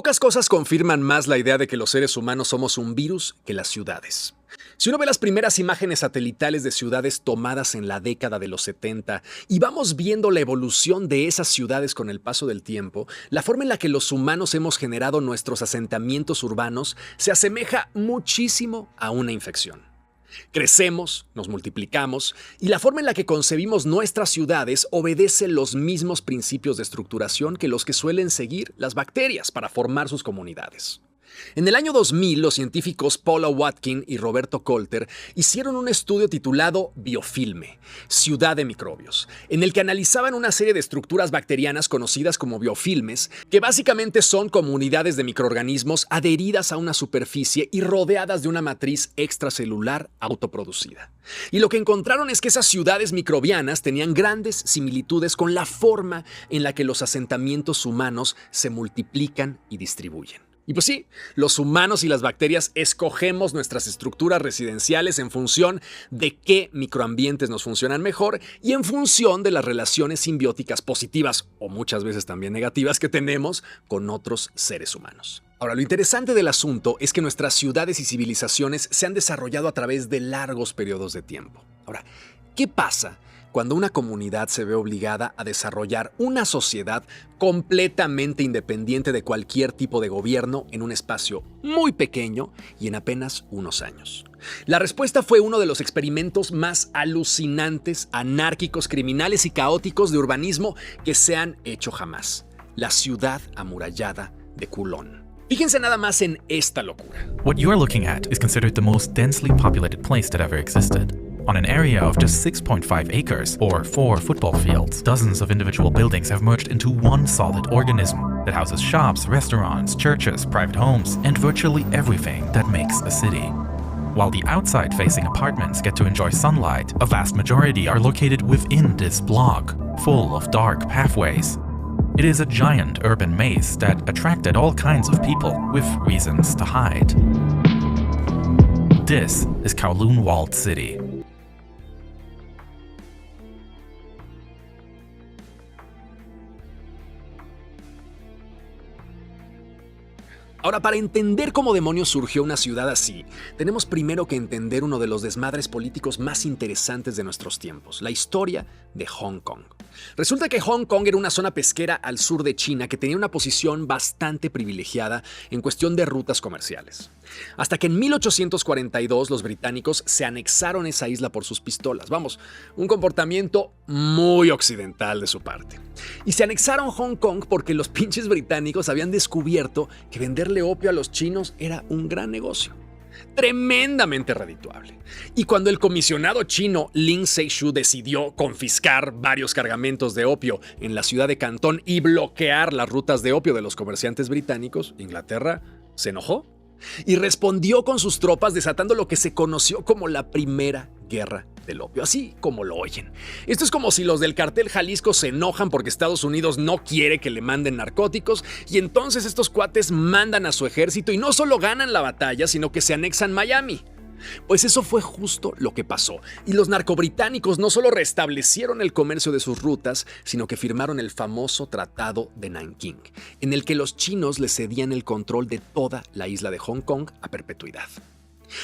Pocas cosas confirman más la idea de que los seres humanos somos un virus que las ciudades. Si uno ve las primeras imágenes satelitales de ciudades tomadas en la década de los 70 y vamos viendo la evolución de esas ciudades con el paso del tiempo, la forma en la que los humanos hemos generado nuestros asentamientos urbanos se asemeja muchísimo a una infección. Crecemos, nos multiplicamos y la forma en la que concebimos nuestras ciudades obedece los mismos principios de estructuración que los que suelen seguir las bacterias para formar sus comunidades. En el año 2000, los científicos Paula Watkin y Roberto Kolter hicieron un estudio titulado Biofilme, Ciudad de Microbios, en el que analizaban una serie de estructuras bacterianas conocidas como biofilmes, que básicamente son comunidades de microorganismos adheridas a una superficie y rodeadas de una matriz extracelular autoproducida. Y lo que encontraron es que esas ciudades microbianas tenían grandes similitudes con la forma en la que los asentamientos humanos se multiplican y distribuyen. Y pues sí, los humanos y las bacterias escogemos nuestras estructuras residenciales en función de qué microambientes nos funcionan mejor y en función de las relaciones simbióticas positivas o muchas veces también negativas que tenemos con otros seres humanos. Ahora, lo interesante del asunto es que nuestras ciudades y civilizaciones se han desarrollado a través de largos periodos de tiempo. Ahora, ¿qué pasa cuando una comunidad se ve obligada a desarrollar una sociedad completamente independiente de cualquier tipo de gobierno en un espacio muy pequeño y en apenas unos años? La respuesta fue uno de los experimentos más alucinantes, anárquicos, criminales y caóticos de urbanismo que se han hecho jamás: la ciudad amurallada de Coulon. Fíjense nada más en esta locura. What you are looking at is considered the most densely populated place that ever existed. On an area of just 6.5 acres, or 4 football fields, dozens of individual buildings have merged into one solid organism that houses shops, restaurants, churches, private homes, and virtually everything that makes a city. While the outside-facing apartments get to enjoy sunlight, a vast majority are located within this block, full of dark pathways. It is a giant urban maze that attracted all kinds of people with reasons to hide. This is Kowloon Walled City. Ahora, para entender cómo demonios surgió una ciudad así, tenemos primero que entender uno de los desmadres políticos más interesantes de nuestros tiempos: la historia de Hong Kong. Resulta que Hong Kong era una zona pesquera al sur de China que tenía una posición bastante privilegiada en cuestión de rutas comerciales. Hasta que en 1842 los británicos se anexaron esa isla por sus pistolas. Vamos, un comportamiento muy occidental de su parte. Y se anexaron Hong Kong porque los pinches británicos habían descubierto que venderle opio a los chinos era un gran negocio, tremendamente redituable. Y cuando el comisionado chino Lin Seishu decidió confiscar varios cargamentos de opio en la ciudad de Cantón y bloquear las rutas de opio de los comerciantes británicos, Inglaterra se enojó y respondió con sus tropas, desatando lo que se conoció como la Primera Guerra del Opio, así como lo oyen. Esto es como si los del cartel Jalisco se enojan porque Estados Unidos no quiere que le manden narcóticos, y entonces estos cuates mandan a su ejército y no solo ganan la batalla, sino que se anexan Miami. Pues eso fue justo lo que pasó, y los narcobritánicos no solo restablecieron el comercio de sus rutas, sino que firmaron el famoso Tratado de Nankín, en el que los chinos le cedían el control de toda la isla de Hong Kong a perpetuidad.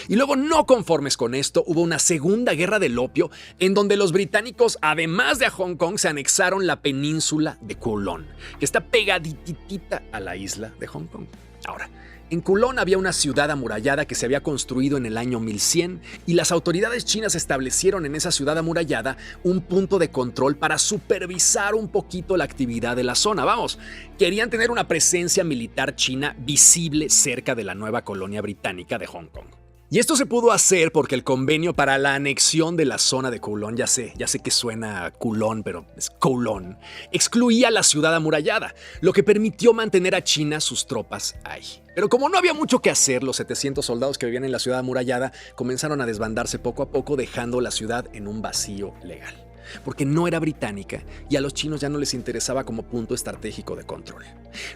Y luego, no conformes con esto, hubo una segunda guerra del opio en donde los británicos, además de a Hong Kong, se anexaron la península de Coulon, que está pegaditita a la isla de Hong Kong. Ahora, en Coulon había una ciudad amurallada que se había construido en el año 1100 y las autoridades chinas establecieron en esa ciudad amurallada un punto de control para supervisar un poquito la actividad de la zona. Vamos, querían tener una presencia militar china visible cerca de la nueva colonia británica de Hong Kong. Y esto se pudo hacer porque el convenio para la anexión de la zona de Coulon, ya sé que suena a culón, pero es Coulon, excluía la ciudad amurallada, lo que permitió mantener a China sus tropas ahí. Pero como no había mucho que hacer, los 700 soldados que vivían en la ciudad amurallada comenzaron a desbandarse poco a poco, dejando la ciudad en un vacío legal, porque no era británica y a los chinos ya no les interesaba como punto estratégico de control.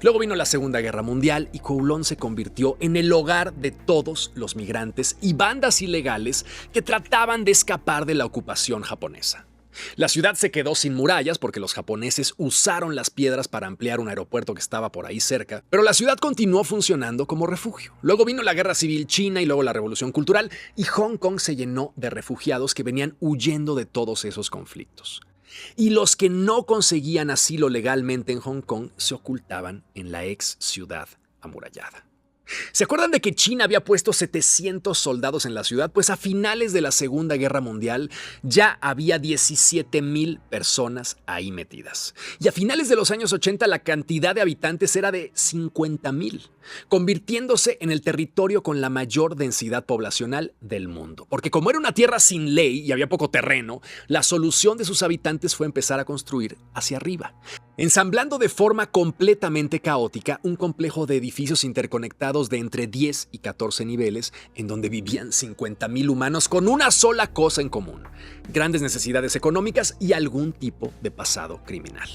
Luego vino la Segunda Guerra Mundial y Coulon se convirtió en el hogar de todos los migrantes y bandas ilegales que trataban de escapar de la ocupación japonesa. La ciudad se quedó sin murallas porque los japoneses usaron las piedras para ampliar un aeropuerto que estaba por ahí cerca, pero la ciudad continuó funcionando como refugio. Luego vino la Guerra Civil China y luego la Revolución Cultural, y Hong Kong se llenó de refugiados que venían huyendo de todos esos conflictos. Y los que no conseguían asilo legalmente en Hong Kong se ocultaban en la ex ciudad amurallada. ¿Se acuerdan de que China había puesto 700 soldados en la ciudad? Pues a finales de la Segunda Guerra Mundial ya había 17,000 personas ahí metidas. Y a finales de los años 80 la cantidad de habitantes era de 50,000, convirtiéndose en el territorio con la mayor densidad poblacional del mundo. Porque como era una tierra sin ley y había poco terreno, la solución de sus habitantes fue empezar a construir hacia arriba, ensamblando de forma completamente caótica un complejo de edificios interconectados de entre 10 y 14 niveles, en donde vivían 50,000 humanos con una sola cosa en común: grandes necesidades económicas y algún tipo de pasado criminal.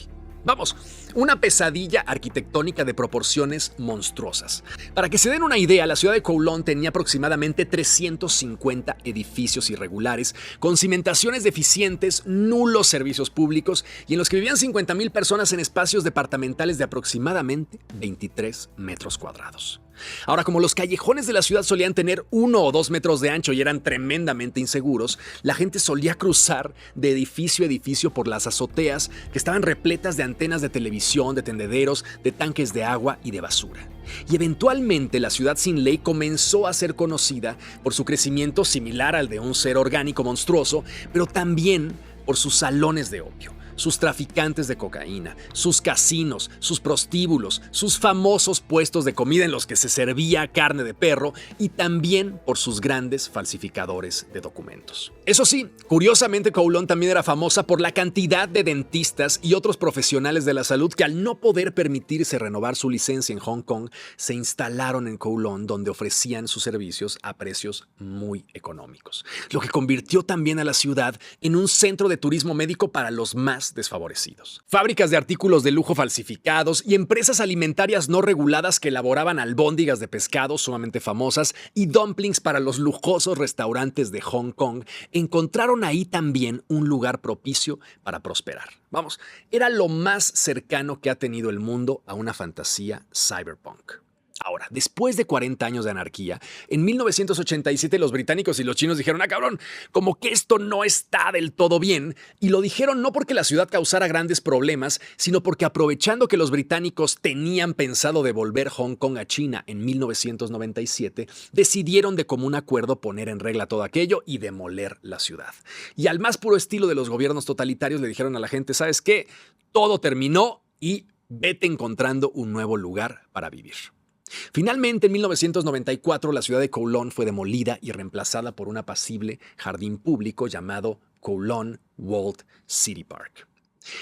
Vamos, una pesadilla arquitectónica de proporciones monstruosas. Para que se den una idea, la ciudad de Kowloon tenía aproximadamente 350 edificios irregulares, con cimentaciones deficientes, nulos servicios públicos y en los que vivían 50,000 personas en espacios departamentales de aproximadamente 23 metros cuadrados. Ahora, como los callejones de la ciudad solían tener 1 o 2 metros de ancho y eran tremendamente inseguros, la gente solía cruzar de edificio a edificio por las azoteas que estaban repletas de antenas de televisión, de tendederos, de tanques de agua y de basura. Y eventualmente la ciudad sin ley comenzó a ser conocida por su crecimiento similar al de un ser orgánico monstruoso, pero también por sus salones de opio, sus traficantes de cocaína, sus casinos, sus prostíbulos, sus famosos puestos de comida en los que se servía carne de perro y también por sus grandes falsificadores de documentos. Eso sí, curiosamente Kowloon también era famosa por la cantidad de dentistas y otros profesionales de la salud que al no poder permitirse renovar su licencia en Hong Kong, se instalaron en Kowloon, donde ofrecían sus servicios a precios muy económicos, lo que convirtió también a la ciudad en un centro de turismo médico para los más desfavorecidos. Fábricas de artículos de lujo falsificados y empresas alimentarias no reguladas que elaboraban albóndigas de pescado sumamente famosas y dumplings para los lujosos restaurantes de Hong Kong encontraron ahí también un lugar propicio para prosperar. Vamos, era lo más cercano que ha tenido el mundo a una fantasía cyberpunk. Ahora, después de 40 años de anarquía, en 1987 los británicos y los chinos dijeron: cabrón, como que esto no está del todo bien, y lo dijeron no porque la ciudad causara grandes problemas, sino porque aprovechando que los británicos tenían pensado devolver Hong Kong a China en 1997, decidieron de común acuerdo poner en regla todo aquello y demoler la ciudad. Y al más puro estilo de los gobiernos totalitarios le dijeron a la gente: ¿sabes qué? Todo terminó y vete encontrando un nuevo lugar para vivir. Finalmente, en 1994, la ciudad de Kowloon fue demolida y reemplazada por un apacible jardín público llamado Kowloon Walled City Park.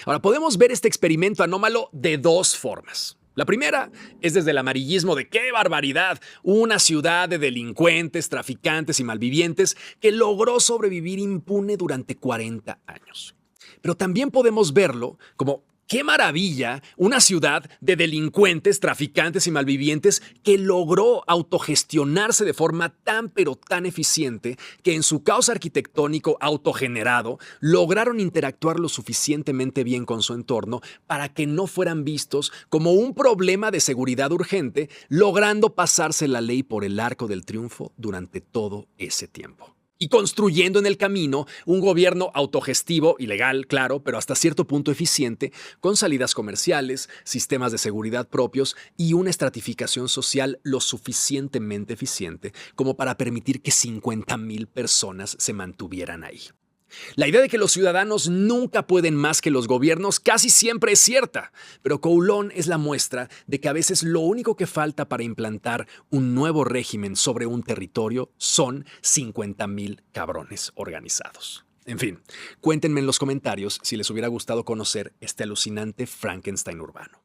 Ahora, podemos ver este experimento anómalo de dos formas. La primera es desde el amarillismo de ¡qué barbaridad! Una ciudad de delincuentes, traficantes y malvivientes que logró sobrevivir impune durante 40 años. Pero también podemos verlo como ¡qué maravilla! Una ciudad de delincuentes, traficantes y malvivientes que logró autogestionarse de forma tan pero tan eficiente que en su caos arquitectónico autogenerado lograron interactuar lo suficientemente bien con su entorno para que no fueran vistos como un problema de seguridad urgente, logrando pasarse la ley por el arco del triunfo durante todo ese tiempo. Y construyendo en el camino un gobierno autogestivo y legal, claro, pero hasta cierto punto eficiente, con salidas comerciales, sistemas de seguridad propios y una estratificación social lo suficientemente eficiente como para permitir que 50,000 personas se mantuvieran ahí. La idea de que los ciudadanos nunca pueden más que los gobiernos casi siempre es cierta, pero Kowloon es la muestra de que a veces lo único que falta para implantar un nuevo régimen sobre un territorio son 50,000 cabrones organizados. En fin, cuéntenme en los comentarios si les hubiera gustado conocer este alucinante Frankenstein urbano.